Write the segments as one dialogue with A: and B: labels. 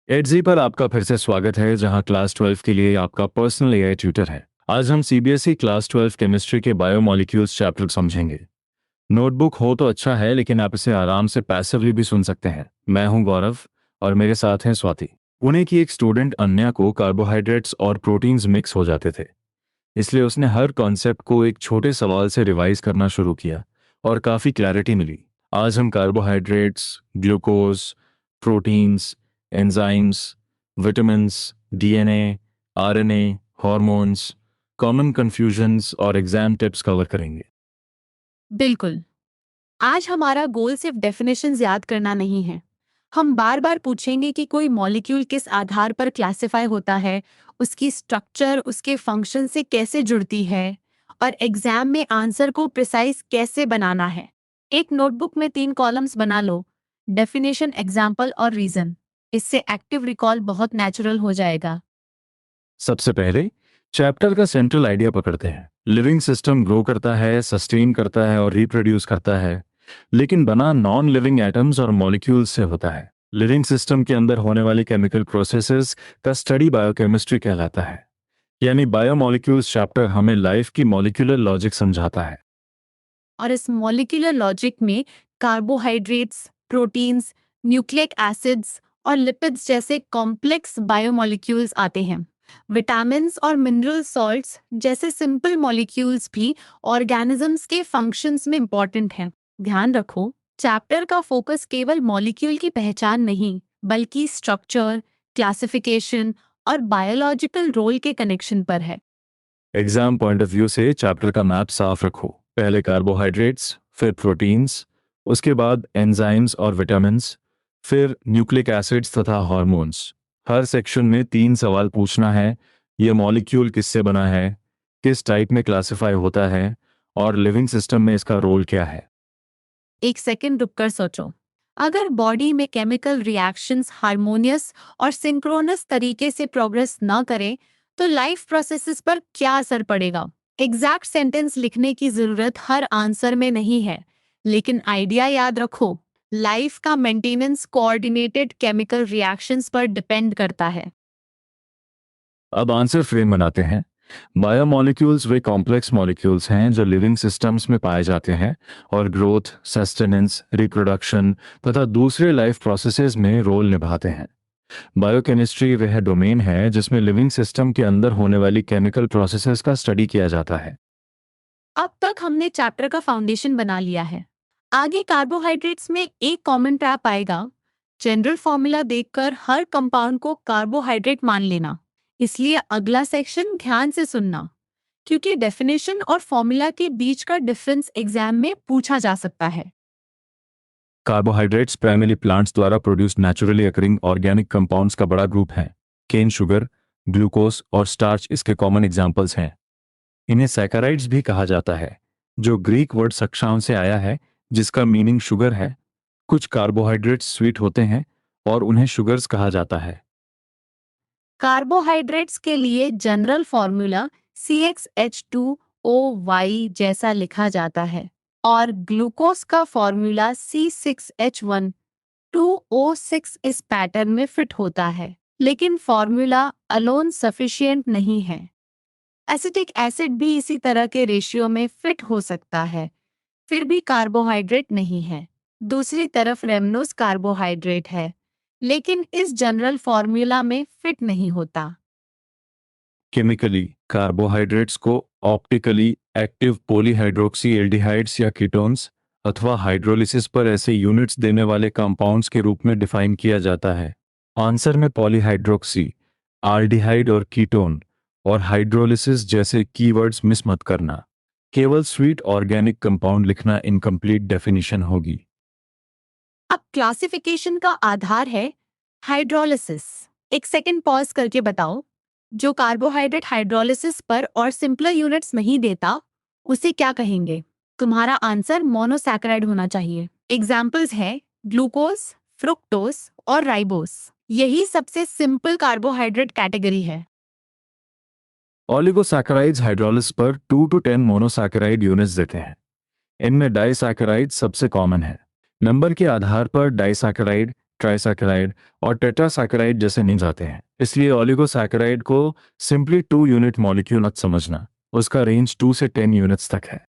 A: एडजी पर आपका फिर से स्वागत है, जहां क्लास 12 के लिए आपका पर्सनल एआई ट्यूटर है। आज हम सीबीएसई क्लास 12 केमिस्ट्री के बायोमोलिक्यूल्स चैप्टर समझेंगे। नोटबुक हो तो अच्छा है, लेकिन आप इसे आराम से पैसिवली भी सुन सकते हैं। मैं हूं गौरव और मेरे साथ हैं स्वाति। पुणे की एक स्टूडेंट अन्या को कार्बोहाइड्रेट्स और प्रोटीन्स मिक्स हो जाते थे, इसलिए उसने हर कॉन्सेप्ट को एक छोटे सवाल से रिवाइज करना शुरू किया और काफ़ी क्लैरिटी मिली। आज हम carbohydrates, glucose, proteins, enzymes, vitamins, DNA, RNA, hormones, common confusions और एग्जाम टिप्स कवर करेंगे।
B: बिल्कुल। आज हमारा गोल सिर्फ डेफिनेशंस याद करना नहीं है। हम बार बार पूछेंगे कि कोई मॉलिक्यूल किस आधार पर क्लासिफाई होता है, उसकी स्ट्रक्चर उसके फंक्शन से कैसे जुड़ती है और एग्जाम में आंसर को प्रिसाइज कैसे बनाना है। एक नोटबुक में 3 कॉलम्स बना लो, डेफिनेशन, एग्जाम्पल और रीजन। इससे एक्टिव रिकॉल बहुत नेचुरल हो जाएगा।
A: सबसे पहले चैप्टर का सेंट्रल आइडिया पकड़ते हैं। लिविंग सिस्टम ग्रो करता है, सस्टेन करता है और रिप्रोड्यूस करता है, लेकिन बना नॉन लिविंग एटम्स और मॉलिक्यूल्स से होता है। लिविंग सिस्टम के अंदर होने वाली केमिकल प्रोसेसेस का स्टडी बायोकेमिस्ट्री कहलाता है। यानी बायोमोलिक्यूल्स चैप्टर हमें लाइफ की मॉलिक्यूलर लॉजिक समझाता है।
B: और इस मॉलिक्यूलर लॉजिक में कार्बोहाइड्रेट्स, प्रोटीन्स, न्यूक्लिक एसिड्स और लिपिड्स जैसे कॉम्प्लेक्स बायोमॉलिक्यूल्स आते हैं। विटामिन्स और मिनरल सॉल्ट्स जैसे सिंपल मॉलिक्यूल्स भी ऑर्गेनिजम्स के फंक्शंस में इंपॉर्टेंट हैं। ध्यान रखो, चैप्टर का फोकस केवल मॉलिक्यूल की पहचान नहीं, बल्कि स्ट्रक्चर, क्लासिफिकेशन और बायोलॉजिकल रोल के कनेक्शन पर है।
A: एग्जाम पॉइंट ऑफ व्यू से चैप्टर का मैप साफ रखो। पहले कार्बोहाइड्रेट्स, फिर प्रोटीन्स, उसके बाद एंजाइम्स और विटामिन्स, फिर न्यूक्लिक एसिड्स तथा हार्मोन्स। हर सेक्शन में 3 सवाल पूछना है। ये मॉलिक्यूल किससे बना है, किस टाइप में क्लासिफाई होता है और लिविंग सिस्टम में इसका रोल क्या है।
B: एक सेकंड रुककर सोचो, अगर बॉडी में केमिकल रिएक्शंस हार्मोनियस और सिंक्रोनस तरीके से प्रोग्रेस न करें तो लाइफ प्रोसेसेस पर क्या असर पड़ेगा। एग्जैक्ट सेंटेंस लिखने की जरूरत हर आंसर में नहीं है, लेकिन आइडिया याद रखो, लाइफ का मेंटेनेंस कोऑर्डिनेटेड केमिकल रिएक्शंस पर डिपेंड करता है।
A: अब आंसर फ्रेम बनाते हैं। बायोमोलिक्यूल्स वे कॉम्प्लेक्स मॉलिक्यूल्स हैं जो लिविंग सिस्टम्स में पाए जाते हैं और ग्रोथ, सस्टेनेंस, रिप्रोडक्शन तथा दूसरे लाइफ प्रोसेसेस में रोल निभाते हैं। बायोकेमिस्ट्री वह डोमेन है जिसमें लिविंग सिस्टम के अंदर होने वाली केमिकल प्रोसेसेस का स्टडी किया जाता है।
B: अब तक हमने चैप्टर का फाउंडेशन बना लिया है। आगे कार्बोहाइड्रेट्स में एक कॉमन ट्रैप आएगा, जनरल फॉर्मूला देखकर हर कंपाउंड को कार्बोहाइड्रेट मान लेना। इसलिए अगला सेक्शन ध्यान से सुनना, क्योंकि डेफिनेशन और फॉर्मूला के बीच का डिफरेंस एग्जाम में पूछा जा सकता है।
A: कार्बोहाइड्रेट्स प्राइमरी प्लांट्स द्वारा produce naturally occurring organic compounds का बड़ा ग्रुप है। केन शुगर, ग्लूकोज और स्टार्च इसके कॉमन एग्जाम्पल्स हैं। इन्हें सैकराइड्स भी कहा जाता है, जो ग्रीक वर्ड सक्शाउन से आया है, जिसका मीनिंग शुगर है। कुछ कार्बोहाइड्रेट्स स्वीट होते हैं और उन्हें शुगर्स कहा जाता है।
B: कार्बोहाइड्रेट्स के लिए जनरल फॉर्मूला CxH2OY जैसा लिखा जाता है और ग्लूकोज का फॉर्मूला C6H12O6 इस पैटर्न में फिट होता है, लेकिन फॉर्मूला अलोन सफिशिएंट नहीं है। एसिटिक एसिड भी इसी तरह के रेशियो में फिट हो सकता है, फिर भी कार्बोहाइड्रेट नहीं है। दूसरी तरफ रेमनोज कार्बोहाइड्रेट है, लेकिन इस जनरल फॉर्मूला में फिट नहीं होता।
A: केमिकली कार्बोहाइड्रेट्स को ऑप्टिकली एक्टिव पॉलीहाइड्रोक्सी एल्डिहाइड्स या कीटोन्स अथवा हाइड्रोलिसिस पर ऐसे यूनिट्स देने वाले कंपाउंड्स के रूप में डिफाइन किया जाता है। आंसर में पॉलीहाइड्रोक्सी, आल्डिहाइड और कीटोन और हाइड्रोलिसिस जैसे कीवर्ड्स मिस मत करना। केवल स्वीट ऑर्गेनिक कंपाउंड लिखना इनकम्प्लीट डेफिनेशन होगी।
B: अब क्लासिफिकेशन का आधार है हाइड्रोलिसिस। एक सेकंड पॉज करके बताओ, जो कार्बोहाइड्रेट हाइड्रोलिसिस पर और सिंपलर यूनिट्स नहीं देता, उसे क्या कहेंगे? तुम्हारा आंसर मोनोसैकेराइड होना चाहिए। एग्जाम्पल्स हैं ग्लूकोज, फ्रुक्टोज और राइबोस। यही सबसे सिंपल कार्बोहाइड्रेट कैटेगरी है।
A: ओलिगोसैकेराइड्स हाइड्रोलिसिस पर 2 to 10 मोनोसैकेराइड यूनिट्स देते हैं। इनमें डाइसैकेराइड सबसे कॉमन है। नंबर के आधार पर डाइसैकेराइड ट्राइसैकेराइड और टेट्रासैकेराइड जैसे नहीं जाते हैं। इसलिए ओलिगोसैकेराइड को सिंपली 2 यूनिट मॉलिक्यूल मत समझना, उसका रेंज 2 से 10 यूनिट्स तक है।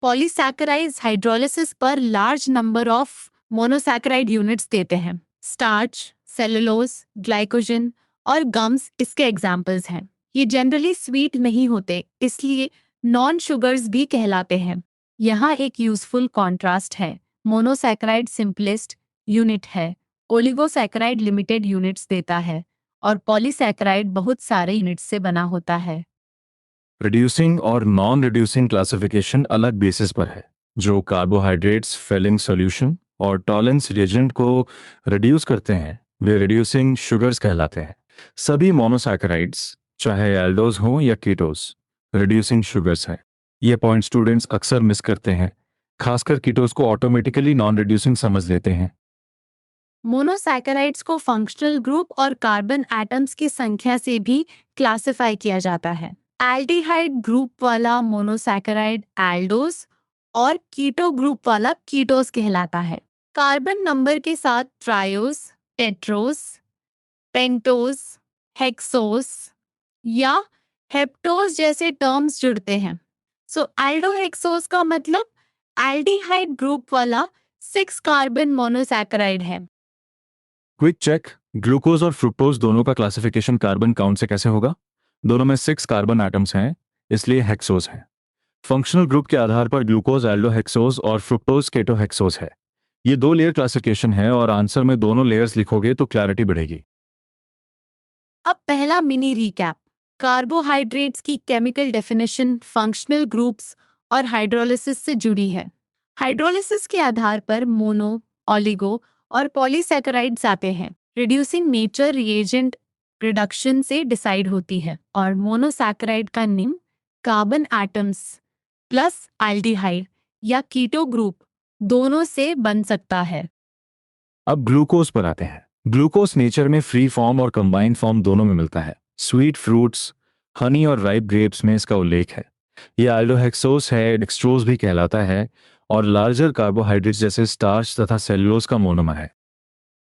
B: पॉलीसैकेराइड्स हाइड्रोलिसिस पर large number of monosaccharide units देते हैं। स्टार्च, सेलुलोज, ग्लाइकोजन और गम्स इसके एग्जाम्पल्स हैं। ये जनरली स्वीट नहीं होते, इसलिए नॉन शुगर्स भी कहलाते हैं। यहाँ एक यूजफुल कॉन्ट्रास्ट है। मोनोसैकेराइड सिंपलेस्ट यूनिट है, ओलिगोसैकेराइड लिमिटेड यूनिट्स देता है और पॉलीसैकेराइड बहुत सारे यूनिट्स से बना होता है।
A: रिड्यूसिंग और नॉन रिड्यूसिंग क्लासिफिकेशन अलग बेसिस पर है। जो कार्बोहाइड्रेट्स फेलिंग सॉल्यूशन और टॉलेंस रिएजेंट को रिड्यूस करते हैं वे रिड्यूसिंग शुगर्स कहलाते हैं। सभी मोनोसैकेराइड्स चाहे एल्डोज हों या कीटोस रिड्यूसिंग शुगर्स हैं। ये पॉइंट स्टूडेंट्स अक्सर मिस करते हैं, खासकर कीटोस को ऑटोमेटिकली नॉन रिड्यूसिंग समझ लेते हैं।
B: मोनोसैकेराइड्स को फंक्शनल ग्रुप और कार्बन एटम्स की संख्या से भी क्लासिफाई किया जाता है। एल्डिहाइड ग्रुप वाला मोनोसैकेराइड एल्डोस और कीटो ग्रुप वाला कीटोस कहलाता है। कार्बन नंबर के साथ ट्रायोस, टेट्रोस, पेंटोस, हेक्सोस या हेप्टोस जैसे टर्म्स जुड़ते हैं। सो एल्डोहेक्सोस का मतलब एल्डिहाइड ग्रुप वाला 6 कार्बन मोनोसैकेराइड है।
A: क्विक चेक, ग्लूकोज और फ्रुक्टोज दोनों का क्लासिफिकेशन कार्बन काउंट से कैसे होगा? दोनों में 6 कार्बन एटम्स हैं, इसलिए हेक्सोज है। फंक्शनल ग्रुप के आधार पर ग्लूकोज एल्डोहेक्सोज और फ्रुक्टोज केटोहेक्सोज है। ये 2 लेयर क्लासिफिकेशन है और आंसर में दोनों लेयर्स लिखोगे तो क्लैरिटी बढ़ेगी।
B: अब पहला मिनी रिकैप। कार्बोहाइड्रेट्स की केमिकल डेफिनेशन फंक्शनल ग्रुप्स और हाइड्रोलिसिस से जुड़ी है। हाइड्रोलिसिस के आधार पर मोनो, ओलिगो और पॉलीसैकेराइड्स आते हैं। रिड्यूसिंग नेचर रिएजेंट रिडक्शन से डिसाइड होती है और मोनोसैकेराइड का निम्न कार्बन एटम्स प्लस एल्डिहाइड या कीटो ग्रुप दोनों से बन सकता है।
A: अब ग्लूकोज पर आते हैं। ग्लूकोज नेचर में फ्री फॉर्म और कंबाइंड फॉर्म दोनों में मिलता है। स्वीट फ्रूट्स, हनी और राइप ग्रेप्स में इसका उल्लेख है। यह एल्डोहेक्सोस है, डेक्सट्रोज भी कहलाता है और लार्जर कार्बोहाइड्रेट्स जैसे स्टार्च तथा सेलुलोज का मोनोमर है।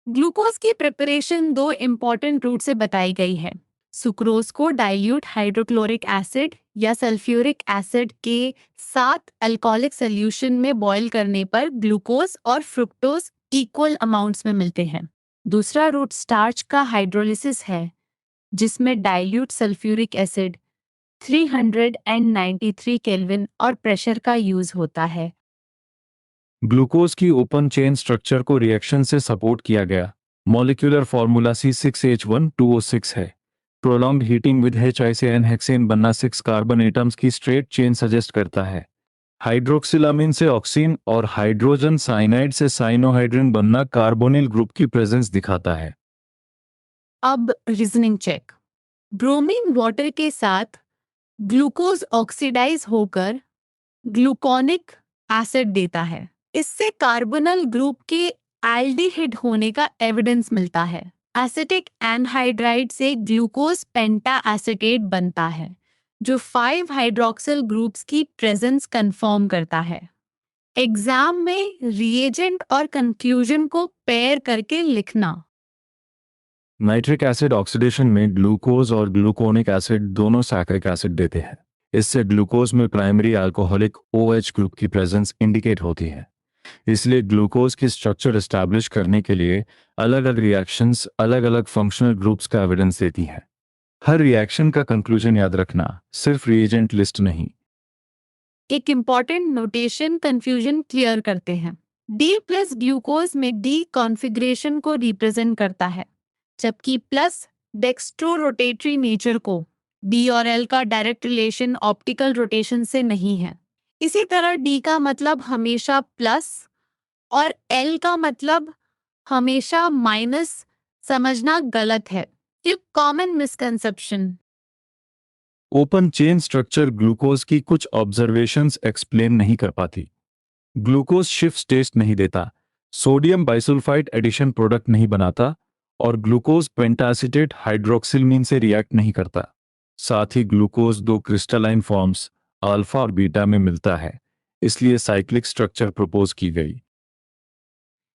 B: ग्लूकोज की प्रिपरेशन 2 इम्पॉर्टेंट रूट से बताई गई है। सुक्रोज को डाइल्यूट हाइड्रोक्लोरिक एसिड या सल्फ्यूरिक एसिड के साथ अल्कोहलिक सॉल्यूशन में बॉईल करने पर ग्लूकोज और फ्रुक्टोज इक्वल अमाउंट्स में मिलते हैं। दूसरा रूट स्टार्च का हाइड्रोलिसिस है, जिसमें डाइल्यूट सल्फ्यूरिक एसिड 393 केल्विन और प्रेशर का यूज होता है।
A: ग्लूकोज की ओपन चेन स्ट्रक्चर को रिएक्शन से सपोर्ट किया गया। मॉलिक्यूलर फॉर्मूला C6H12O6 है। Prolong heating with HICN hexane बनना 6 कार्बन एटम्स की स्ट्रेट चेन सजेस्ट करता है। हाइड्रोक्सिलामिन से ऑक्सीन और हाइड्रोजन साइनाइड से साइनोहाइड्रिन बनना कार्बोनिल ग्रुप की प्रेजेंस दिखाता है।
B: अब रीजनिंग चेक। ब्रोमीन वाटर के साथ ग्लूकोज ऑक्सीडाइज होकर ग्लूकोनिक एसिड देता है। इससे कार्बोनल ग्रुप के एल्डिहाइड होने का एविडेंस मिलता है। एसिटिक एनहाइड्राइड से ग्लूकोज पेंटा एसिटेट बनता है, जो 5 हाइड्रोक्सिल ग्रुप्स की प्रेजेंस कंफर्म करता है। एग्जाम में रिएजेंट और कंक्लूजन को पेयर करके लिखना।
A: नाइट्रिक एसिड ऑक्सीडेशन में ग्लूकोज और ग्लूकोनिक एसिड दोनों सैकरिक एसिड देते हैं। इससे ग्लूकोज में प्राइमरी अल्कोहलिक OH ग्रुप की प्रेजेंस इंडिकेट होती है। इसलिए ग्लूकोज की स्ट्रक्चर एस्टैब्लिश करने के लिए अलग अलग रिएक्शंस अलग अलग फंक्शनल ग्रुप्स का एविडेंस देती हैं। हर रिएक्शन का कंक्लूजन याद रखना, सिर्फ रिएजेंट लिस्ट नहीं।
B: एक इम्पॉर्टेंट नोटेशन कंफ्यूजन क्लियर करते हैं। D प्लस ग्लूकोज में D कॉन्फ़िगरेशन को रिप्रेजेंट करता है, जबकि प्लस डेक्स्ट्रो रोटेटरी नेचर को। D और L का डायरेक्ट रिलेशन ऑप्टिकल रोटेशन से नहीं है। इसी तरह D का मतलब हमेशा प्लस और L का मतलब हमेशा माइनस समझना गलत है। ये common misconception.
A: Open chain structure glucose की कुछ ऑब्जर्वेशंस एक्सप्लेन नहीं कर पाती। ग्लूकोज शिफ्ट टेस्ट नहीं देता, सोडियम बाइसल्फाइड एडिशन प्रोडक्ट नहीं बनाता और ग्लूकोज पेंटासिटेट हाइड्रोक्सिलमीन से रिएक्ट नहीं करता। साथ ही ग्लूकोज 2 क्रिस्टलाइन फॉर्म्स अल्फा और बीटा में मिलता है, इसलिए साइक्लिक स्ट्रक्चर प्रपोज की गई।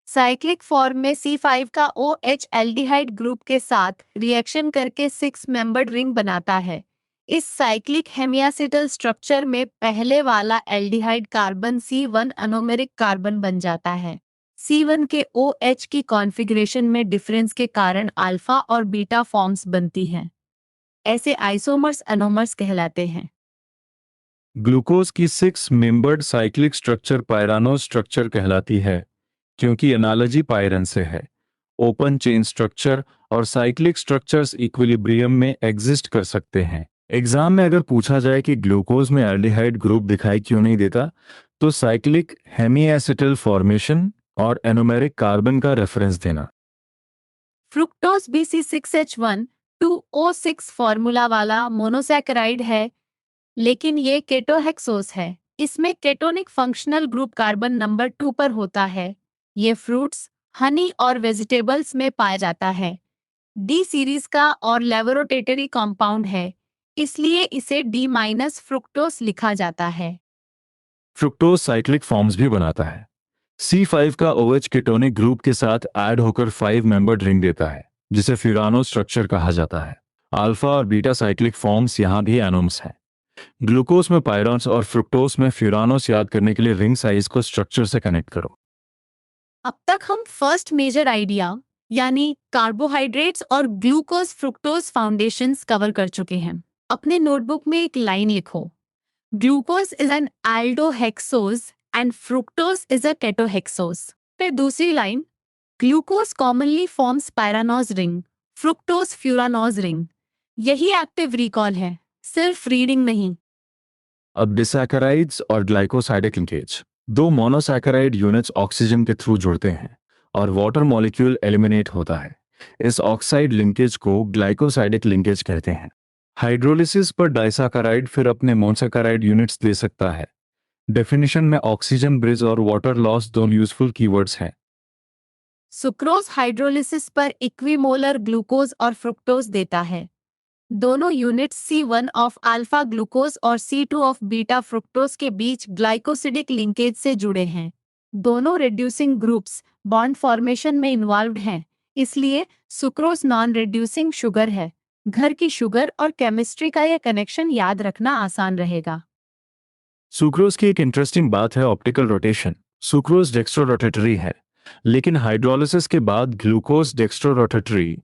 B: साइक्लिक फॉर्म में C5 का OH एल्डिहाइड ग्रुप के साथ रिएक्शन करके 6 मेंबर्ड रिंग बनाता है। इस साइक्लिक हेमियासिटल स्ट्रक्चर में पहले वाला एल्डिहाइड कार्बन C1 अनोमेरिक कार्बन बन जाता है। C1 के OH की कॉन्फ़िगरेशन में डिफरेंस के कारण अल्फा और बीटा फॉर्म्स बनती हैं। ऐसे आइसोमर्स अनोमर्स कहलाते हैं।
A: ग्लूकोज की 6 मेंबर्ड साइक्लिक स्ट्रक्चर पायरानो स्ट्रक्चर कहलाती है क्योंकि एनालॉजी पायरन से है। ओपन चेन स्ट्रक्चर और साइक्लिक स्ट्रक्चर्स इक्विलिब्रियम में एग्जिस्ट कर सकते हैं। एग्जाम में अगर पूछा जाए कि ग्लूकोज में एल्डिहाइड ग्रुप दिखाई क्यों नहीं देता, तो साइक्लिक हेमीएसिटल फॉर्मेशन और एनोमेरिक कार्बन का रेफरेंस देना।
B: फ्रुक्टोज भी C6H1 2O6 फॉर्मूला वाला मोनोसैकेराइड है, लेकिन ये केटोहेक्सोस है। इसमें ketonic functional group carbon number 2 पर होता है। ये फ्रूट्स, हनी और वेजिटेबल्स में पाया जाता है। डी सीरीज का और लेवोरोटेटरी कंपाउंड है, इसलिए इसे D- फ्रुक्टोस लिखा जाता है।
A: फ्रुक्टोज साइक्लिक फॉर्म्स भी बनाता है। C5 का OH केटोनिक ग्रुप के साथ ऐड होकर 5 मेंबर्ड रिंग देता है, जिसे फ्यूरानो स्ट्रक्चर कहा जाता है। अल्फा और बीटा साइक्लिक फॉर्म्स यहाँ भी एनोम्स हैं। ग्लूकोज में पायरॉन्स और फ्रुक्टोज में फ्यूरानोस याद करने के लिए रिंग साइज को स्ट्रक्चर से कनेक्ट करो।
B: अब तक हम फर्स्ट मेजर आइडिया यानी कार्बोहाइड्रेट्स और ग्लूकोज फ्रुक्टोज फाउंडेशंस कवर कर चुके हैं। अपने नोटबुक में एक लाइन लिखो, glucose is an aldohexose and fructose is a ketohexose. फिर दूसरी line, glucose commonly forms pyranose ring, fructose furanose ring. यही एक्टिव रिकॉल है, सिर्फ रीडिंग नहीं।
A: अब डिसैकेराइड्स और ग्लाइकोसाइडिक लिंकेज। दो मोनोसैकेराइड यूनिट्स ऑक्सीजन के थ्रू जुड़ते हैं और वाटर मॉलिक्यूल एलिमिनेट होता है। इस ऑक्साइड लिंकेज को ग्लाइकोसाइडिक लिंकेज कहते हैं। हाइड्रोलिसिस पर डाइसैकेराइड फिर अपने मोनोसैकेराइड यूनिट्स दे सकता है। डेफिनेशन में ऑक्सीजन ब्रिज और वाटर लॉस दोनों यूजफुल कीवर्ड्स हैं।
B: सुक्रोज हाइड्रोलिसिस पर इक्विमोलर ग्लूकोज और फ्रुक्टोज देता है। दोनों units C1 of alpha glucose और C2 ऑफ बीटा फ्रुक्टोज के बीच ग्लाइकोसिडिक लिंकेज से जुड़े हैं। दोनों रिड्यूसिंग ग्रुप्स बॉन्ड फॉर्मेशन में इन्वॉल्व्ड हैं, इसलिए सुक्रोज नॉन रिड्यूसिंग शुगर है। घर की शुगर और केमिस्ट्री का यह कनेक्शन याद रखना आसान रहेगा।
A: सुक्रोज की एक इंटरेस्टिंग बात है ऑप्टिकल रोटेशन। सुक्रोज डेक्स्ट्रोरोटेटरी है, लेकिन हाइड्रोलिसिस के बाद ग्लूकोज डेक्स्ट्रोरोटेटरी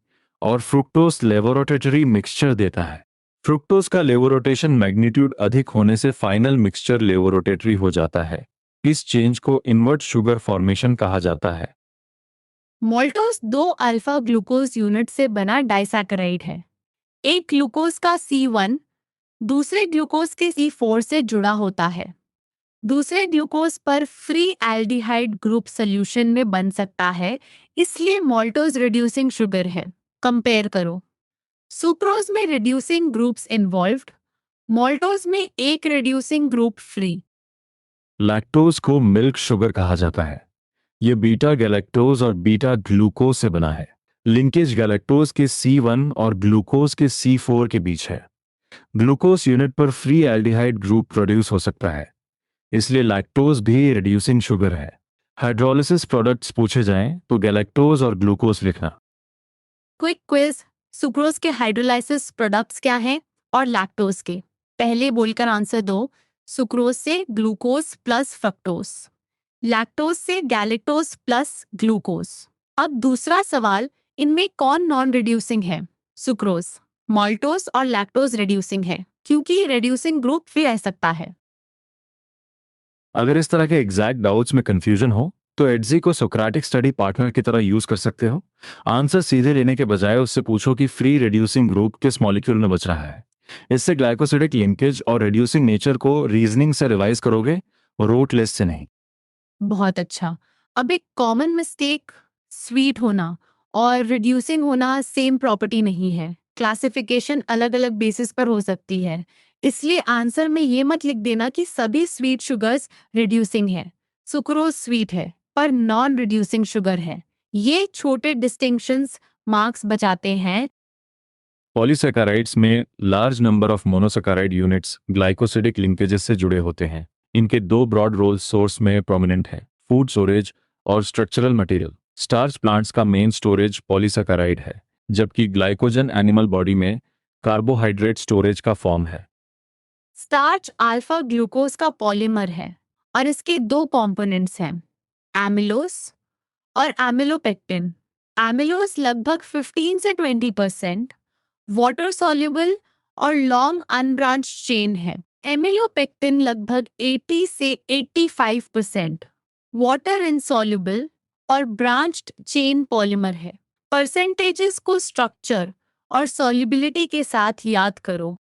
A: और फ्रुक्टोज लेवोरोटेटरी मिक्सचर देता है। फ्रुक्टोज का लेवोरोटेशन मैग्नीट्यूड अधिक होने से फाइनल मिक्सचर लेवोरोटेटरी हो जाता है। इस चेंज को इन्वर्ट शुगर फॉर्मेशन कहा जाता है।
B: मोल्टोज दो अल्फा ग्लूकोज यूनिट से बना डाइसैकेराइड है। एक ग्लूकोज का C1 दूसरे ग्लूकोज के C4 से जुड़ा होता है। दूसरे ग्लूकोज पर फ्री एल्डिहाइड ग्रुप सॉल्यूशन में बन सकता है, इसलिए मोल्टोज रिड्यूसिंग शुगर है। कंपेयर करो, सुक्रोज में रिड्यूसिंग ग्रुप्स इन्वॉल्व्ड, मोल्टोज में एक रिड्यूसिंग ग्रुप फ्री।
A: लैक्टोज को मिल्क शुगर कहा जाता है। यह बीटा गैलेक्टोज और बीटा ग्लूकोज से बना है। लिंकेज गैलेक्टोज के C1 और ग्लूकोज के C4 के बीच है। ग्लूकोज यूनिट पर फ्री एल्डिहाइड ग्रुप प्रोड्यूस हो सकता है, इसलिए लैक्टोज भी रिड्यूसिंग शुगर है। हाइड्रोलिसिस प्रोडक्ट्स पूछे जाएं तो गैलेक्टोज और ग्लूकोज लिखना।
B: क्विक क्विज, सुक्रोज के हाइड्रोलाइसिस प्रोडक्ट्स क्या हैं और लैक्टोज के? पहले बोलकर आंसर दो। सुक्रोज से ग्लूकोज प्लस फ्रक्टोज, लैक्टोज से गैलेक्टोज प्लस ग्लूकोज। अब दूसरा सवाल, इनमें कौन नॉन रिड्यूसिंग है? सुक्रोज, माल्टोज और लैक्टोज रिड्यूसिंग है, क्योंकि रिड्यूसिंग ग्रुप भी रह सकता है।
A: अगर इस तरह के एग्जैक्ट डाउट्स में कंफ्यूजन हो तो एडजी को सोक्रेटिक स्टडी पार्टनर की तरह यूज कर सकते हो। आंसर सीधे लेने के बजाय उससे पूछो कि फ्री रिड्यूसिंग ग्रुप किस मॉलिक्यूल में बच रहा है। इससे ग्लाइकोसिडिक लिंकेज और रिड्यूसिंग नेचर को रीजनिंग से रिवाइज करोगे, रूट लिस्ट से नहीं।
B: बहुत अच्छा। अब एक कॉमन मिस्टेक, स्वीट होना और रिड्यूसिंग होना सेम प्रॉपर्टी नहीं है। क्लासिफिकेशन अलग अलग बेसिस पर हो सकती है, इसलिए आंसर में ये मत लिख देना कि सभी स्वीट शुगर्स रिड्यूसिंग है। सुक्रोज स्वीट है पर नॉन रिड्यूसिंग शुगर है। ये छोटे डिस्टिंक्शंस मार्क्स बचाते हैं।
A: पॉलीसैकेराइड्स में large number of monosaccharide units glycosidic linkages से जुड़े होते हैं। इनके दो ब्रॉड रोल सोर्स में प्रोमिनेंट हैं, फूड स्टोरेज और स्ट्रक्चरल मटेरियल। स्टार्च प्लांट्स का मेन स्टोरेज पॉलीसैकेराइड है, जबकि ग्लाइकोजन एनिमल बॉडी में कार्बोहाइड्रेट स्टोरेज का फॉर्म है।
B: स्टार्च अल्फा ग्लूकोज का पॉलीमर है और इसके दो कंपोनेंट्स हैं, एमिलोस और एमिलोपेक्टिन। एमिलोस लगभग 15 से 20% वाटर सॉल्युबल और लॉन्ग अनब्रांच चेन है। एमिलोपेक्टिन लगभग 80 से 85% वाटर इनसॉल्युबल और ब्रांच्ड चेन पॉलीमर है। परसेंटेजेस को स्ट्रक्चर और सॉल्युबिलिटी के साथ याद करो।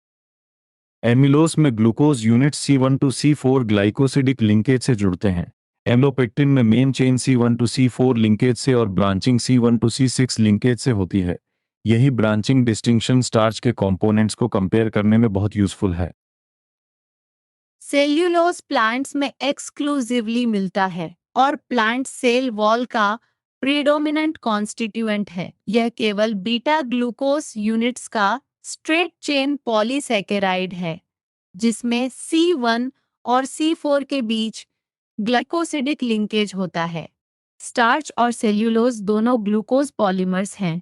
A: एमिलोस में glucose unit C1 to C4 glycosidic linkage से जुड़ते हैं। एमिलोपेक्टिन में main chain C1 to C4 linkage से और branching C1 to C6 linkage से होती है। यही ब्रांचिंग डिस्टिंक्शन स्टार्च के कंपोनेंट्स को कंपेयर करने में बहुत यूजफुल है।
B: सेल्यूलोज प्लांट्स में एक्सक्लूसिवली मिलता है और प्लांट सेल वॉल का प्रीडोमिनेंट कॉन्स्टिट्यूएंट है। यह केवल बीटा ग्लूकोज यूनिट्स का स्ट्रेट चेन पॉलीसैकेराइड है, जिसमें C1 और C4 के बीच ग्लाइकोसिडिक लिंकेज होता है। स्टार्च और सेल्यूलोज दोनों ग्लूकोज पॉलीमर्स हैं,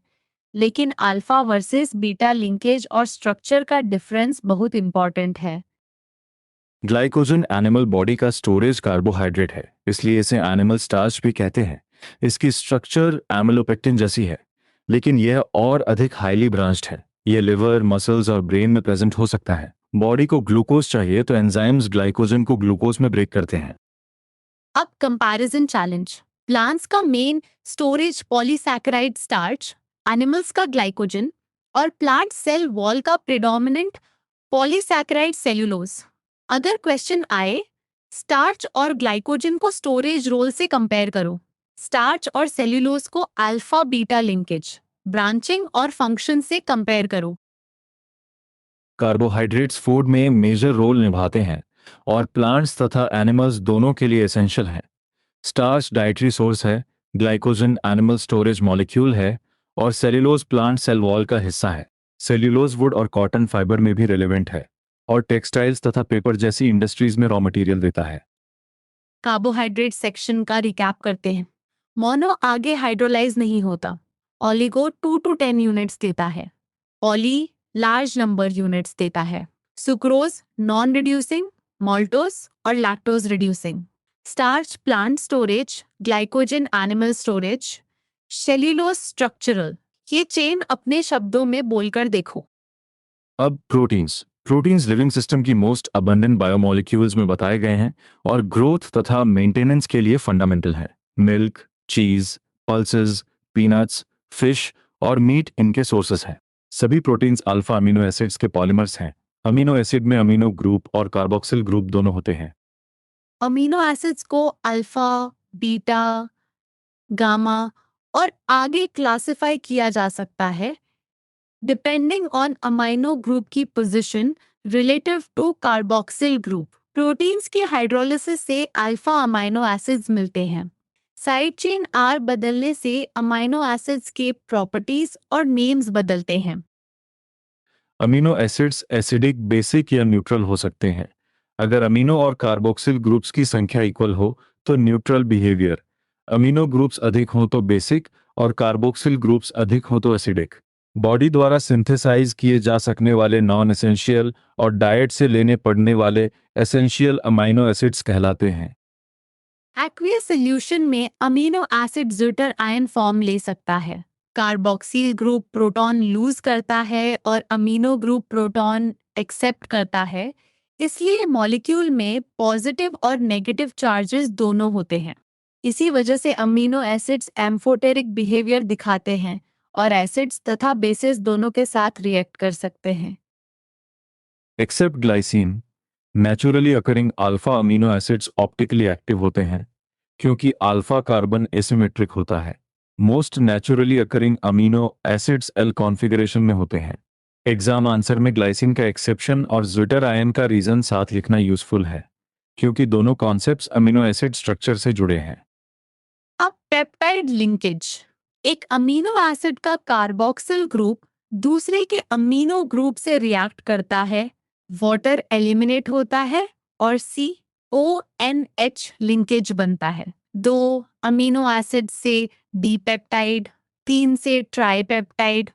B: लेकिन अल्फा वर्सेस बीटा लिंकेज और स्ट्रक्चर का डिफरेंस बहुत इंपॉर्टेंट है।
A: ग्लाइकोजन एनिमल बॉडी का स्टोरेज कार्बोहाइड्रेट है, इसलिए इसे एनिमल स्टार्च भी कहते हैं। इसकी स्ट्रक्चर एमिलोपेक्टिन जैसी है, लेकिन यह और अधिक हाईली ब्रांच्ड है। यह लिवर, मसल्स और ब्रेन में प्रेजेंट हो सकता है। बॉडी को ग्लूकोज चाहिए तो एंजाइम्स ग्लाइकोजन को ग्लूकोज में ब्रेक करते हैं।
B: अब कंपैरिजन चैलेंज। प्लांट्स का main storage polysaccharide starch, animals का ग्लाइकोजन और प्लांट सेल वॉल का प्रेडोमिनेंट पॉलीसैकेराइड सेल्यूलोज। अगर क्वेश्चन आए, स्टार्च और ग्लाइकोजन को स्टोरेज रोल से कंपेयर करो। स्टार्च और सेल्यूलोज को अल्फा बीटा लिंकेज, ब्रांचिंग और फंक्शन से कंपेयर करो।
A: कार्बोहाइड्रेट्स फूड में मेजर रोल निभाते हैं और प्लांट्स तथा एनिमल्स दोनों के लिए एसेंशियल हैं। स्टार्च डाइटरी सोर्स है, ग्लाइकोजन एनिमल स्टोरेज मॉलिक्यूल है और सेल्यूलोज प्लांट सेल वॉल का हिस्सा है। सेल्यूलोज वुड और कॉटन फाइबर में भी रिलेवेंट है और टेक्सटाइल्स तथा पेपर जैसी इंडस्ट्रीज में रॉ मटेरियल देता है।
B: कार्बोहाइड्रेट सेक्शन का रिकैप करते हैं। मोनो आगे हाइड्रोलाइज नहीं होता। ओलिगो 2 to 10 यूनिट्स देता है। पॉली लार्ज नंबर यूनिट्स देता है। सुक्रोज नॉन रिड्यूसिंग, माल्टोज और lactose reducing. Starch plant storage, glycogen animal storage, cellulose structural. ये चेन अपने शब्दों में बोलकर देखो।
A: अब प्रोटीन्स लिविंग सिस्टम की मोस्ट अबंडेंट बायोमोलिक्यूल्स में बताए गए हैं और ग्रोथ तथा मेंटेनेंस के लिए फंडामेंटल है। Milk, cheese, pulses, peanuts, fish और मीट इनके सोर्सेस हैं। सभी प्रोटीन्स अल्फा अमीनो एसिड्स के पॉलीमर्स हैं। अमीनो एसिड में अमीनो ग्रुप और कार्बोक्सिल ग्रुप दोनों होते हैं।
B: अमीनो एसिड्स को अल्फा, बीटा, गामा और आगे क्लासिफाई किया जा सकता है डिपेंडिंग ऑन अमाइनो ग्रुप की position relative to carboxyl group. Proteins की हाइड्रोलिसिस से अल्फा अमाइनो एसिड्स मिलते हैं। साइड चेन आर बदलने से अमाइनो एसिड्स के प्रॉपर्टीज और नेम्स बदलते हैं।
A: अमीनो एसिड्स एसिडिक, बेसिक या न्यूट्रल हो सकते हैं। अगर अमीनो और कार्बोक्सिल ग्रुप्स की संख्या इक्वल हो तो न्यूट्रल बिहेवियर। अमीनो ग्रुप्स अधिक हों तो बेसिक और कार्बोक्सिल ग्रुप्स अधिक हों तो एसिडिक। बॉडी द्वारा सिंथेसाइज किए जा सकने वाले नॉन एसेंशियल और डाइट से लेने पड़ने वाले एसेंशियल अमीनो एसिड्स कहलाते हैं।
B: एक्वियस सॉल्यूशन में amino acid zwitter ion form ले सकता है। कार्बोक्सिल ग्रुप प्रोटॉन लूज करता है और अमीनो ग्रुप प्रोटॉन एक्सेप्ट करता है, इसलिए मॉलिक्यूल में पॉजिटिव और नेगेटिव चार्जेस दोनों होते हैं। इसी वजह से अमीनो एसिड्स एम्फोटेरिक बिहेवियर दिखाते हैं और एसिड्स तथा बेसिस दोनों के साथ रिएक्ट कर सकते हैं।
A: Except glycine, naturally occurring alpha amino acids optically active होते हैं क्योंकि अल्फा कार्बन एसिमेट्रिक होता है। Most naturally occurring amino acids L configuration में होते हैं। एग्जाम आंसर में ग्लाइसिन का एक्सेप्शन और ज्विटर आयन का रीजन साथ लिखना यूजफुल है क्योंकि दोनों कॉन्सेप्ट्स अमीनो एसिड स्ट्रक्चर से जुड़े हैं।
B: अब पेप्टाइड लिंकेज। एक अमीनो एसिड का कार्बोक्सिल ग्रुप दूसरे के अमीनो ग्रुप से रिएक्ट करता है, वाटर एलिमिनेट होता है और CONH लिंकेज बनता है। 2 अमीनो एसिड से डीपेप्टाइड, 3 से ट्राइपेप्टाइड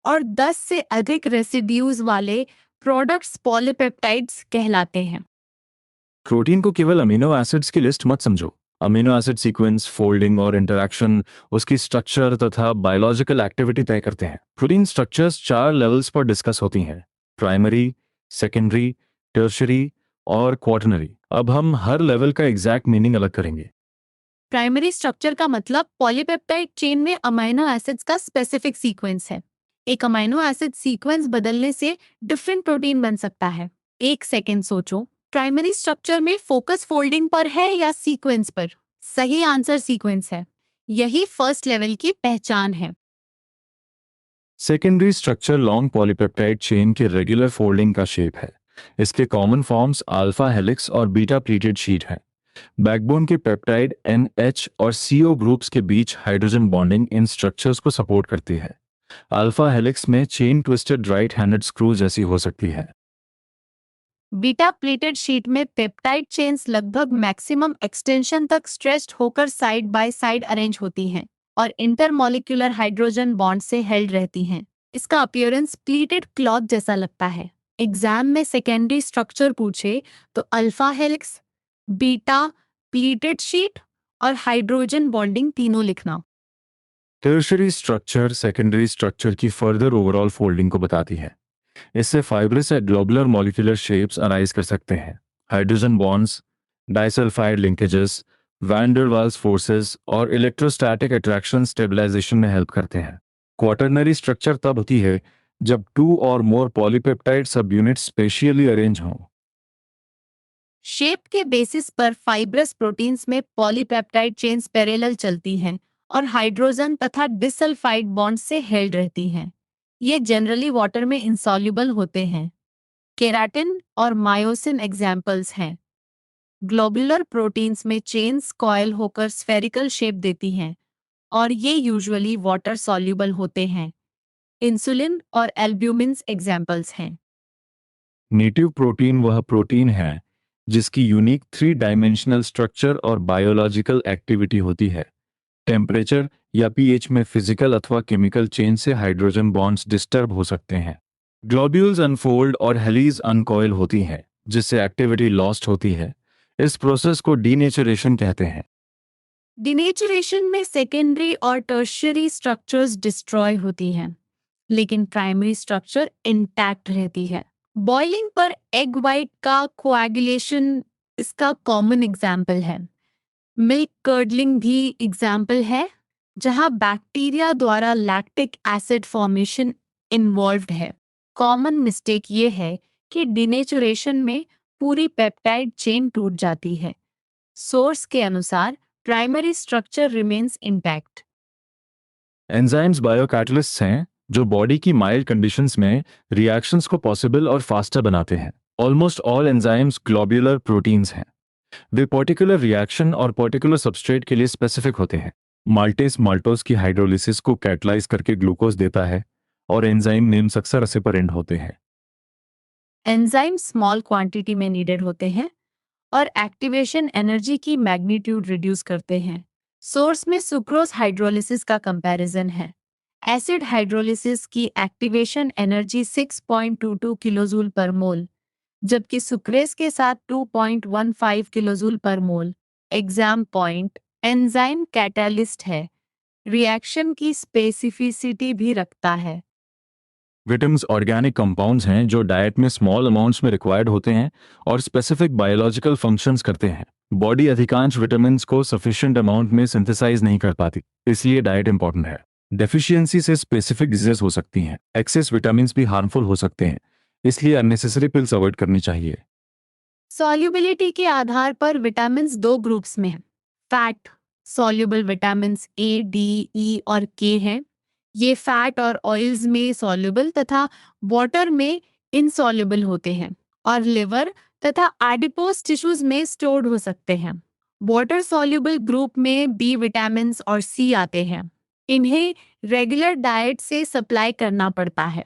B: और 10 से अधिक रेसिड्यूज वाले प्रोडक्ट्स पॉलीपेप्टाइड्स कहलाते हैं।
A: प्रोटीन को केवल अमीनो एसिड्स की लिस्ट मत समझो। अमीनो एसिड सीक्वेंस, फोल्डिंग और इंटरैक्शन उसकी स्ट्रक्चर तथा बायोलॉजिकल एक्टिविटी तय करते हैं। प्रोटीन स्ट्रक्चर्स 4 लेवल्स पर डिस्कस होती हैं: प्राइमरी, सेकेंडरी, टर्शियरी और क्वाटरनरी। अब हम हर लेवल का एग्जैक्ट मीनिंग अलग करेंगे।
B: प्राइमरी स्ट्रक्चर का मतलब पॉलीपेप्टाइड चेन में अमीनो एसिड्स का स्पेसिफिक सीक्वेंस है। एक अमीनो एसिड सीक्वेंस बदलने से डिफरेंट प्रोटीन बन सकता है। एक सेकेंड सोचो, प्राइमरी स्ट्रक्चर में फोकस फोल्डिंग पर है या सीक्वेंस पर? सही आंसर सीक्वेंस है। यही फर्स्ट लेवल की पहचान है।
A: Secondary structure long polypeptide chain के रेगुलर फोल्डिंग का शेप है। इसके कॉमन फॉर्म्स अल्फा हेलिक्स और बीटा प्लीटेड शीट हैं। बैकबोन के पेप्टाइड NH और CO ग्रुप्स के बीच हाइड्रोजन बॉन्डिंग इन स्ट्रक्चर्स को सपोर्ट करती है। अल्फा हेलिक्स में chain twisted right handed screw जैसी हो सकती है।
B: बीटा प्लेटेड शीट में पेप्टाइड चेन्स लगभग मैक्सिमम एक्सटेंशन तक स्ट्रेच्ड होकर साइड बाय साइड अरेंज होती हैं और इंटरमॉलिक्यूलर हाइड्रोजन बॉन्ड से हेल्ड रहती हैं। इसका अपीयरेंस प्लीटेड क्लॉथ जैसा लगता है। एग्जाम में सेकेंडरी स्ट्रक्चर पूछे तो alpha helix, beta pleated sheet और हाइड्रोजन बॉन्डिंग तीनों लिखना।
A: टर्शियरी स्ट्रक्चर सेकेंडरी स्ट्रक्चर की फर्दर ओवरऑल फोल्डिंग को बताती है। इससे फाइब्रस या ग्लोबुलर मॉलिक्यूलर शेप्स अराइज कर सकते हैं। Hydrogen bonds, disulphide linkages, van der Waals forces और इलेक्ट्रोस्टैटिक अट्रैक्शन स्टेबलाइजेशन में हेल्प करते हैं। क्वाटरनरी स्ट्रक्चर तब होती है जब 2 और more polypeptide subunit spatially arrange हों।
B: शेप के बेसिस पर फाइब्रस प्रोटीन्स में पॉलीपेप्टाइड चेन्स पैरेलल चलती हैं और हाइड्रोजन तथा डिसल्फाइड बॉन्ड से हेल्ड रहती हैं। ये जनरली वाटर में इंसॉल्युबल होते हैं। केराटिन और मायोसिन एग्जाम्पल्स हैं। ग्लोबुलर प्रोटीन्स में चेन्स कॉइल होकर स्फेरिकल शेप देती हैं और ये यूजुअली वाटर सॉल्युबल होते हैं। इंसुलिन और एल्ब्यूमिन्स एग्जाम्पल्स हैं।
A: नेटिव प्रोटीन वह प्रोटीन है जिसकी यूनिक 3 डायमेंशनल स्ट्रक्चर और बायोलॉजिकल एक्टिविटी होती है। टेम्परेचर या pH में फिजिकल अथवा केमिकल चेंज से हाइड्रोजन बॉन्ड्स डिस्टर्ब हो सकते हैं। ग्लोब्यूल्स अनफोल्ड और हेलीज अनकॉइल होती हैं, जिससे एक्टिविटी लॉस्ट होती है। इस प्रोसेस को डीनेचरेशन कहते हैं।
B: डिनेचरेशन में सेकेंडरी और टर्शियरी स्ट्रक्चर्स डिस्ट्रॉय होती हैं, लेकिन प्राइमरी स्ट्रक्चर इंटैक्ट रहती है। बॉइलिंग पर एग वाइट का कोएगुलेशन इसका कॉमन एग्जाम्पल है। मिल्क कर्डलिंग भी एग्जाम्पल है, जहां बैक्टीरिया द्वारा लैक्टिक एसिड फॉर्मेशन इन्वॉल्व्ड है। कॉमन मिस्टेक ये है कि डिनेचुरेशन में पूरी पेप्टाइड चेन टूट जाती है। सोर्स के अनुसार primary structure remains intact.
A: Enzymes biocatalysts हैं जो बॉडी की माइल्ड कंडीशंस में रिएक्शंस को पॉसिबल और फास्टर बनाते हैं। Almost all enzymes globular proteins हैं। वे पर्टिकुलर रिएक्शन और पर्टिकुलर सबस्ट्रेट के लिए स्पेसिफिक होते हैं। माल्टेस माल्टोज की हाइड्रोलिसिस को कैटलाइज करके ग्लूकोज देता है और एंजाइम नेम्स अक्सर रेसिपरेंट होते हैं।
B: एंजाइम स्मॉल क्वांटिटी में नीडेड होते हैं और एक्टिवेशन एनर्जी की मैग्नीट्यूड रिड्यूस करते हैं। सोर्स में सुक्रोज हाइड्रोलिसिस का कंपैरिजन है। एसिड हाइड्रोलिसिस की एक्टिवेशन एनर्जी 6.22 किलोजूल पर मोल, जबकि सुक्रेज के साथ 2.15 किलोजूल पर मोल। एग्जाम पॉइंट, एंजाइम कैटालिस्ट है, रिएक्शन की स्पेसिफिसिटी भी रखता है।
A: विटामिन्स ऑर्गेनिक कंपाउंड्स हैं जो डाइट में स्मॉल अमाउंट्स में रिक्वायर्ड होते हैं और स्पेसिफिक बायोलॉजिकल फंक्शंस करते हैं। बॉडी अधिकांश विटामिन्स को सफिशिएंट अमाउंट में सिंथेसाइज नहीं कर पाती, इसलिए डाइट इंपॉर्टेंट है। डेफिशिएंसी से स्पेसिफिक डिजीज हो सकती हैं। एक्सेस विटामिन्स भी हार्मफुल हो सकते हैं, इसलिए अननेसेसरी पिल्स अवॉइड करनी चाहिए।
B: सॉल्युबिलिटी के आधार पर विटामिन्स 2 ग्रुप्स में हैं। फैट सॉल्युबल विटामिन्स ए, डी, ई और के हैं। ये फैट और ऑयल्स में सॉल्युबल तथा वाटर में इनसॉल्युबल होते हैं और लिवर तथा एडिपोज टिश्यूज में स्टोर्ड हो सकते हैं। वाटर सॉल्युबल ग्रुप में बी विटामिन्स और सी आते हैं। इन्हें रेगुलर डाइट से सप्लाई करना पड़ता है।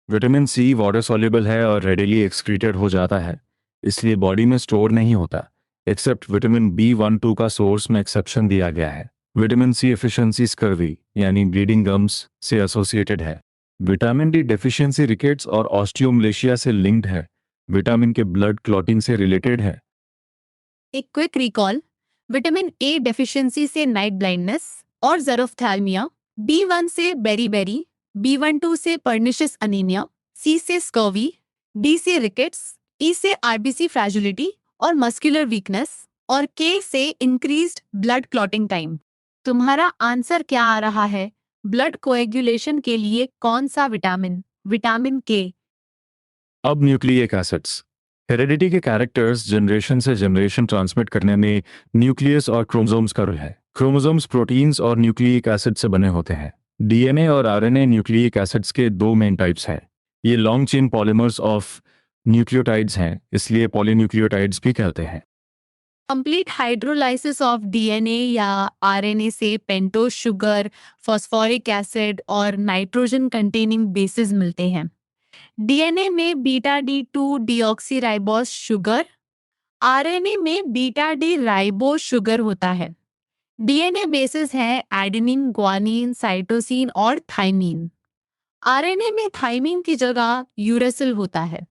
A: विटामिन सी वाटर सॉल्युबल है और रेडिली एक्सक्रीटेड हो जाता है, इसलिए बॉडी में स्टोर नहीं होता। एक्सेप्ट विटामिन B12 का सोर्स में एक्सेप्शन दिया गया है। विटामिन सी एफिशिएंसी स्कर्वी यानी ब्लीडिंग गम्स से एसोसिएटेड है। विटामिन डी डेफिशिएंसी रिकेट्स और ऑस्टियोमलेशिया से लिंक्ड है। विटामिन के ब्लड क्लॉटिंग से रिलेटेड है।
B: एक quick recall, vitamin A deficiency से नाइट ब्लाइंडनेस और ज़रोफ्थैल्मिया, B1 से बेरीबेरी, B12 से पर्निशियस अनीमिया, C से स्कर्वी, D से रिकेट्स, E से आरबीसी फ्रैजिलिटी और मस्कुलर वीकनेस और K से इंक्रीज्ड ब्लड क्लॉटिंग टाइम। तुम्हारा आंसर क्या आ रहा है? ब्लड कोएगुलेशन के लिए कौन सा विटामिन? विटामिन के।
A: अब न्यूक्लिक एसिड्स। हेरेडिटी के कैरेक्टर्स जनरेशन से जनरेशन ट्रांसमिट करने में न्यूक्लियस और क्रोमोसोम्स का रोल है। क्रोमोसोम्स प्रोटीन्स और न्यूक्लिक एसिड से बने होते हैं। डीएनए और आरएनए न्यूक्लिक एसिड्स के दो मेन टाइप्स हैं। ये long chain polymers of nucleotides हैं, इसलिए पॉलीन्यूक्लियोटाइड्स भी कहते हैं।
B: कंप्लीट हाइड्रोलाइसिस ऑफ डीएनए या आरएनए से पेंटोज शुगर, फॉस्फोरिक एसिड और नाइट्रोजन कंटेनिंग बेसिस मिलते हैं। डीएनए में beta D2 deoxyribose sugar, RNA में बीटा डी राइबोस शुगर होता है। डीएनए बेसिस हैं एडेनिन, ग्वानिन, साइटोसिन और थाइमीन। आरएनए में थाइमीन की जगह यूरेसिल होता है।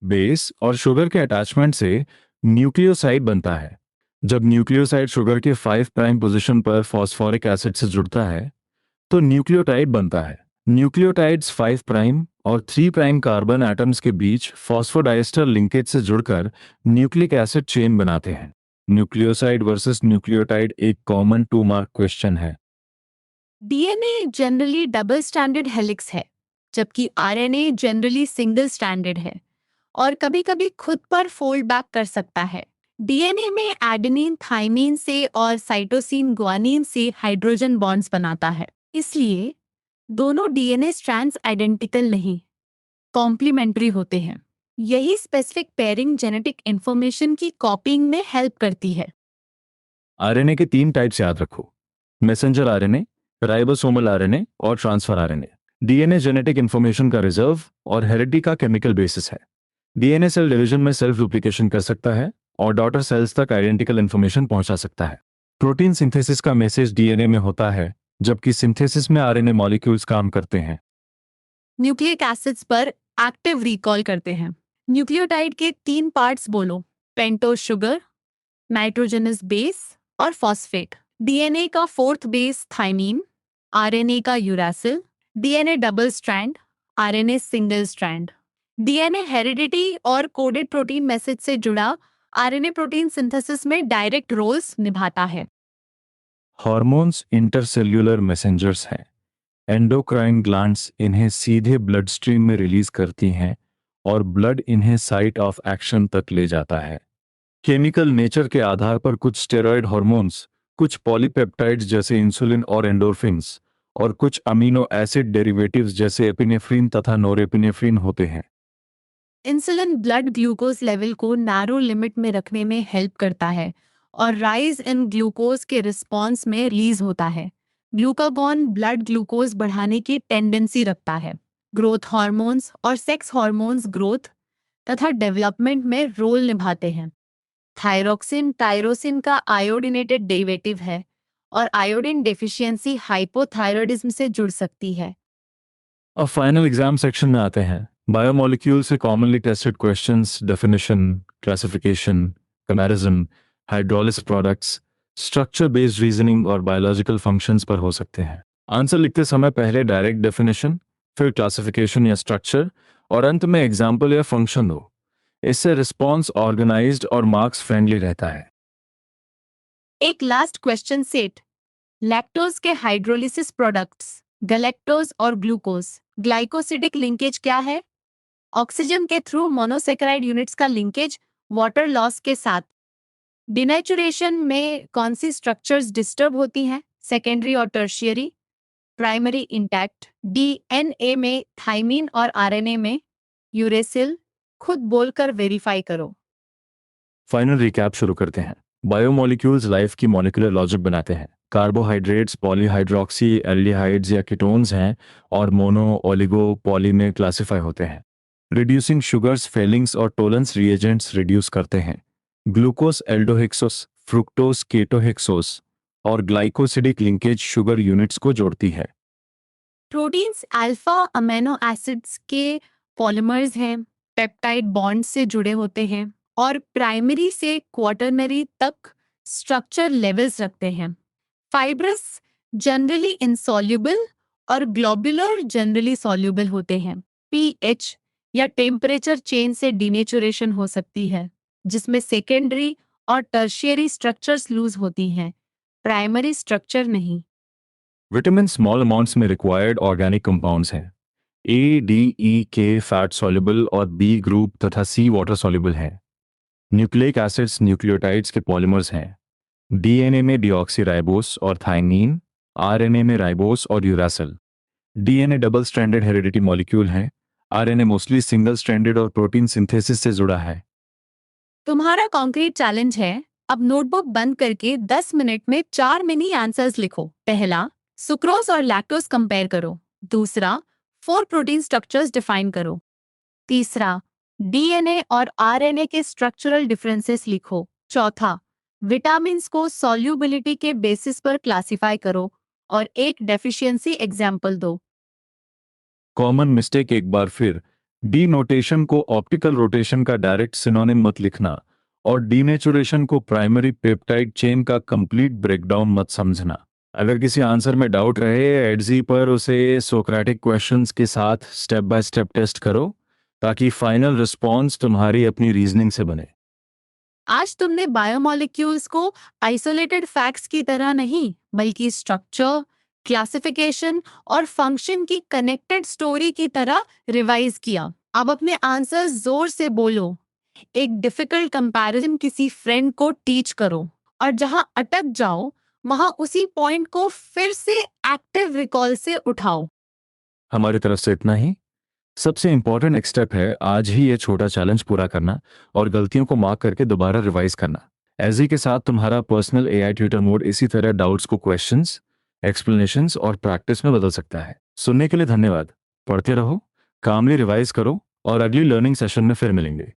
A: बेस और शुगर के अटैचमेंट से न्यूक्लियोसाइड बनता है। जब न्यूक्लियोसाइड शुगर के 5 प्राइम पोजीशन पर फॉस्फोरिक एसिड से जुड़ता है तो न्यूक्लियोटाइड बनता है। न्यूक्लियोटाइड्स 5 प्राइम और 3 प्राइम कार्बन एटम्स के बीच फॉस्फोडाइस्टर लिंकेज से जुड़कर न्यूक्लिक एसिड चेन बनाते हैं। न्यूक्लियोसाइड वर्सेस न्यूक्लियोटाइड एक कॉमन 2 मार्क क्वेश्चन है।
B: DNA generally double standard helix है, जबकि आरएनए जनरली सिंगल स्टैंडर्ड है और कभी-कभी खुद पर फोल्ड बैक कर सकता है। डीएनए में एडेनिन थाइमीन से और साइटोसिन ग्वानिन से हाइड्रोजन बॉन्ड्स बनाता है, इसलिए दोनों डीएनए स्ट्रैंड्स आइडेंटिकल नहीं, कॉम्प्लीमेंट्री होते हैं। यही स्पेसिफिक पेयरिंग जेनेटिक इंफॉर्मेशन की कॉपिंग में हेल्प करती है।
A: आरएनए के 3 टाइप्स याद रखो: मैसेंजर आरएनए, राइबोसोमल आरएनए और transfer RNA. DNA genetic information का रिजर्व और हेरिडिटी का केमिकल बेसिस है। डीएनए सेल डिवीजन में सेल्फ डुप्लीकेशन कर सकता है और डॉटर सेल्स तक आइडेंटिकल इंफॉर्मेशन पहुंचा सकता है। प्रोटीन सिंथेसिस का मैसेज डीएनए में होता है, जबकि सिंथेसिस में आरएनए मॉलिक्यूल्स काम करते हैं।
B: न्यूक्लिक एसिड्स पर एक्टिव रिकॉल करते हैं। न्यूक्लियोटाइड के 3 पार्ट्स बोलो: पेंटोज शुगर, नाइट्रोजनस बेस और फॉस्फेट। डीएनए का 4th बेस थाइमीन, आरएनए का uracil. DNA double strand, RNA single strand. DNA heredity और कोडेड प्रोटीन मैसेज से जुड़ा आरएनए प्रोटीन सिंथेसिस में डायरेक्ट रोल्स निभाता है।
A: हार्मोन्स इंटरसेल्यूलर मैसेंजर्स हैं। एंडोक्राइन ग्लैंड्स इन्हें सीधे ब्लड स्ट्रीम में रिलीज करती हैं और ब्लड इन्हें साइट ऑफ एक्शन तक ले जाता है। केमिकल नेचर के आधार पर कुछ स्टेरॉयड हार्मोन्स, कुछ पॉलीपेप्टाइड्स जैसे इंसुलिन और एंडोर्फिन्स और कुछ अमीनो एसिड डेरिवेटिव्स जैसे एपिनेफ्रिन तथा नोरेपिनेफ्रिन होते हैं।
B: इंसुलिन ब्लड ग्लूकोज लेवल को नैरो लिमिट में रखने में हेल्प करता है और राइज इन ग्लूकोज के रिस्पॉन्स में रिलीज होता है। ग्लूकागॉन ब्लड ग्लूकोज बढ़ाने की टेंडेंसी रखता है। ग्रोथ हार्मोन्स और सेक्स हार्मोन्स ग्रोथ तथा डेवलपमेंट में रोल निभाते हैं। थायरोक्सिन टायरोसिन का आयोडिनेटेड डेरिवेटिव है और आयोडीन डेफिशिएंसी हाइपोथायरॉयडिज्म से जुड़ सकती है।
A: अब फाइनल एग्जाम सेक्शन में आते हैं। बायोमोलिक्यूल से commonly tested questions definition, classification, comparison, hydrolysis products, structure based reasoning और बायोलॉजिकल फंक्शंस पर हो सकते हैं। आंसर लिखते समय पहले डायरेक्ट डेफिनेशन, फिर क्लासिफिकेशन या स्ट्रक्चर और अंत में एग्जाम्पल या फंक्शन हो। इससे रिस्पॉन्स ऑर्गेनाइज्ड और मार्क्स फ्रेंडली रहता है।
B: एक लास्ट क्वेश्चन सेट। लैक्टोज के हाइड्रोलिसिस प्रोडक्ट्स गैलेक्टोज और ग्लूकोज ग्लाइकोसिडिक लिंकेज क्या है? ऑक्सीजन के थ्रू मोनोसेकेराइड यूनिट्स का लिंकेज वाटर लॉस के साथ। डिनेचुरेशन में कौन सी स्ट्रक्चर्स डिस्टर्ब होती हैं? सेकेंडरी और टर्शियरी। Primary intact. डीएनए में थाइमीन और आरएनए में यूरेसिल। खुद बोलकर वेरीफाई करो।
A: फाइनल रिकैप शुरू करते हैं। बायोमोलिक्यूल्स लाइफ की मॉलिक्यूलर लॉजिक बनाते हैं। कार्बोहाइड्रेट्स पॉलीहाइड्रोक्सी एल्डिहाइड्स या कीटोन्स हैं और मोनो, ओलिगो, पॉली में क्लासिफाई होते हैं। रिड्यूसिंग शुगर्स फेलिंग्स और टोलेंस रिएजेंट्स रिड्यूस करते हैं। ग्लूकोस एल्डोहेक्सोस, फ्रुक्टोस केटोहेक्सोस और ग्लाइकोसिडिक लिंकेज शुगर यूनिट्स को जोड़ती है।
B: प्रोटीन्स अल्फा अमीनो एसिड्स के पॉलिमर्स हैं, पेप्टाइड बॉन्ड से जुड़े होते हैं और प्राइमरी से क्वाटरनरी तक स्ट्रक्चर लेवल्स रखते हैं। फाइब्रस जनरली इंसॉल्युबल और ग्लोबुलर जनरली सॉल्युबल होते हैं। पीएच या टेम्परेचर चेंज से डिनेचुरेशन हो सकती है, जिसमें सेकेंडरी और टर्शियरी स्ट्रक्चर्स लूज होती हैं, प्राइमरी स्ट्रक्चर नहीं।
A: विटामिन स्मॉल अमाउंट्स में रिक्वायर्ड ऑर्गेनिक कंपाउंड्स हैं। ए, डी, ई, के फैट सॉल्युबल और बी ग्रुप तथा सी वाटर सॉल्युबल हैं। न्यूक्लिक एसिड्स न्यूक्लियोटाइड्स के पॉलिमर्स हैं। डीएनए में डीऑक्सीराइबोस और थाइमीन, आरएनए में राइबोस और uracil. DNA double stranded heredity molecule है। आरएनए मोस्टली सिंगल स्ट्रैंडेड और प्रोटीन सिंथेसिस से जुड़ा है।
B: तुम्हारा कॉन्क्रीट चैलेंज है, अब नोटबुक बंद करके 10 मिनट में 4 मिनी आंसर्स लिखो। पहला, सुक्रोज और लैक्टोज कंपेयर करो। दूसरा, 4 प्रोटीन स्ट्रक्चर्स डिफाइन करो। तीसरा, डीएनए और आरएनए के स्ट्रक्चरल डिफरेंसेस लिखो। चौथा, विटामिन्स को सॉल्युबिलिटी के बेसिस पर क्लासिफाई करो और एक डेफिशिएंसी एग्जाम्पल दो।
A: कॉमन मिस्टेक एक बार फिर, डी नोटेशन को ऑप्टिकल रोटेशन का डायरेक्ट सिनोनिम मत लिखना और डीनेचुरेशन को प्राइमरी पेप्टाइड चेन का कंप्लीट ब्रेकडाउन मत समझना। अगर किसी आंसर में डाउट रहे एडजी पर उसे सोक्रेटिक क्वेश्चंस के साथ स्टेप बाय स्टेप टेस्ट करो ताकि फाइनल रिस्पॉन्स तुम्हारी अपनी रीजनिंग से बने।
B: आज तुमने बायोमोलिक्यूल्स को आइसोलेटेड फैक्ट्स की तरह नहीं, बल्कि स्ट्रक्चर, क्लासिफिकेशन और फंक्शन की कनेक्टेड स्टोरी की तरह रिवाइज किया। अब अपने आंसर्स जोर से बोलो, एक डिफिकल्ट कंपैरिजन किसी फ्रेंड को टीच करो और जहां अटक जाओ वहां उसी पॉइंट को फिर से एक्टिव रिकॉल से उठाओ।
A: हमारी तरफ से इतना ही। सबसे इंपॉर्टेंट एक स्टेप है आज ही ये छोटा चैलेंज पूरा करना और गलतियों को मार्क करके दोबारा रिवाइज करना। एजी के साथ तुम्हारा पर्सनल एआई ट्यूटर मोड इसी तरह डाउट्स को क्वेश्चंस, एक्सप्लेनेशंस और प्रैक्टिस में बदल सकता है। सुनने के लिए धन्यवाद। पढ़ते रहो, कामली रिवाइज करो और अगली लर्निंग सेशन में फिर मिलेंगे।